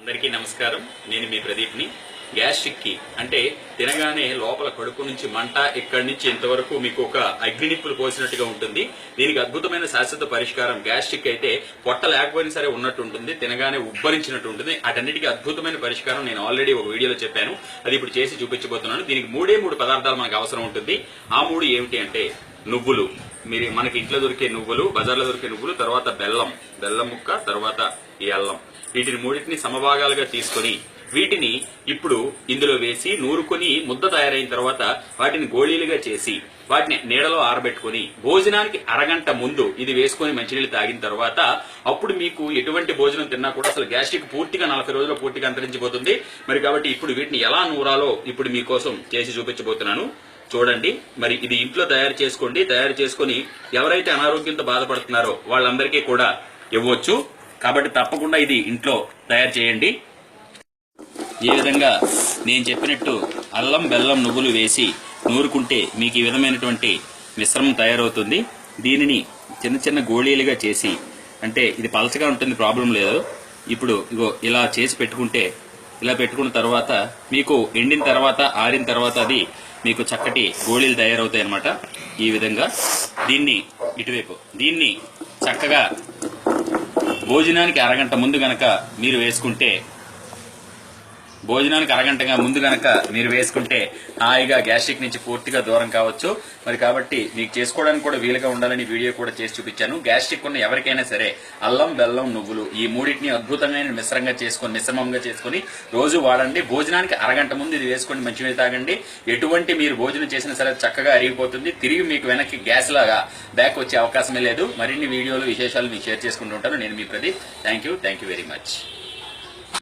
అందరికీ నమస్కారం. నేను మీ ప్రదీప్ని. గ్యాస్ట్రిక్ కి అంటే తినగానే లోపల కడుపు నుంచి మంట, ఇక్కడి నుంచి ఇంతవరకు మీకు ఒక అగ్నినిప్పులు పోసినట్టుగా ఉంటుంది. దీనికి అద్భుతమైన శాశ్వత పరిష్కారం. గ్యాస్ట్రిక్ అయితే పొట్ట లేకపోయినా సరే ఉన్నట్టు ఉంటుంది, తినగానే ఉబ్బరించినట్టు ఉంటుంది. అటన్నిటికీ అద్భుతమైన పరిష్కారం నేను ఆల్రెడీ ఒక వీడియోలో చెప్పాను. అది ఇప్పుడు చేసి చూపించబోతున్నాను. దీనికి మూడే పదార్థాలు మనకు అవసరం ఉంటుంది. ఆ మూడు ఏమిటి అంటే నువ్వులు, మనకి ఇంట్లో దొరికే నువ్వులు, బజార్లో దొరికే నువ్వులు, తర్వాత బెల్లం ముక్క, తర్వాత ఈ అల్లం. వీటిని మూడింటిని సమభాగాలుగా తీసుకొని వీటిని ఇప్పుడు ఇందులో వేసి నూరుకొని ముద్ద తయారైన తర్వాత వాటిని గోళీలుగా చేసి వాటిని నీడలో ఆరబెట్టుకుని భోజనానికి అరగంట ముందు ఇది వేసుకుని మంచినీళ్ళు తాగిన తర్వాత అప్పుడు మీకు ఎటువంటి భోజనం తిన్నా కూడా అసలు గ్యాస్ట్రిక్ పూర్తిగా 40 రోజుల్లో పూర్తిగా అంతరించిపోతుంది. మరి కాబట్టి ఇప్పుడు వీటిని ఎలా నూరాలో ఇప్పుడు మీకోసం చేసి చూపించబోతున్నాను. చూడండి. మరి ఇది ఇంట్లో తయారు చేసుకోండి. తయారు చేసుకుని ఎవరైతే అనారోగ్యంతో బాధపడుతున్నారో వాళ్ళందరికీ కూడా ఇవ్వచ్చు. కాబట్టి తప్పకుండా ఇది ఇంట్లో తయారు చేయండి. ఏ విధంగా నేను చెప్పినట్టు అల్లం, బెల్లం, నువ్వులు వేసి నూరుకుంటే మీకు ఈ విధమైనటువంటి మిశ్రమం తయారవుతుంది. దీనిని చిన్న చిన్న గోళీలుగా చేసి, అంటే ఇది పలచగా ఉంటుంది, ప్రాబ్లం లేదు. ఇప్పుడు ఇగో ఇలా చేసి పెట్టుకుంటే, ఇలా పెట్టుకున్న తర్వాత మీకు ఎండిన తర్వాత ఆరిన తర్వాత అది మీకు చక్కటి గోళీలు తయారవుతాయి అన్నమాట. ఈ విధంగా దీన్ని ఇటువైపు దీన్ని చక్కగా భోజనానికి అరగంట ముందు గనక మీరు వేసుకుంటే హాయిగా గ్యాస్ట్రిక్ నుంచి పూర్తిగా దూరం కావచ్చు. మరి కాబట్టి మీకు చేసుకోవడానికి కూడా వీలుగా ఉండాలని వీడియో కూడా చేసి చూపించాను. గ్యాస్ట్రిక్ ఉన్న ఎవరికైనా సరే అల్లం, బెల్లం, నువ్వులు ఈ మూడింటిని అద్భుతమైన మిశ్రమంగా చేసుకుని రోజు వాడండి. భోజనానికి అరగంట ముందు ఇది వేసుకొని మంచినీళ్ళు తాగండి. ఎటువంటి మీరు భోజనం చేసినా సరే చక్కగా అరిగిపోతుంది. తిరిగి మీకు వెనక్కి గ్యాస్ లాగా బ్యాక్ వచ్చే అవకాశమే లేదు. మరిన్ని వీడియోలు, విశేషాలు మీకు షేర్ చేసుకుంటూ ఉంటాను. నేను మీ Pradeep. Thank you very much.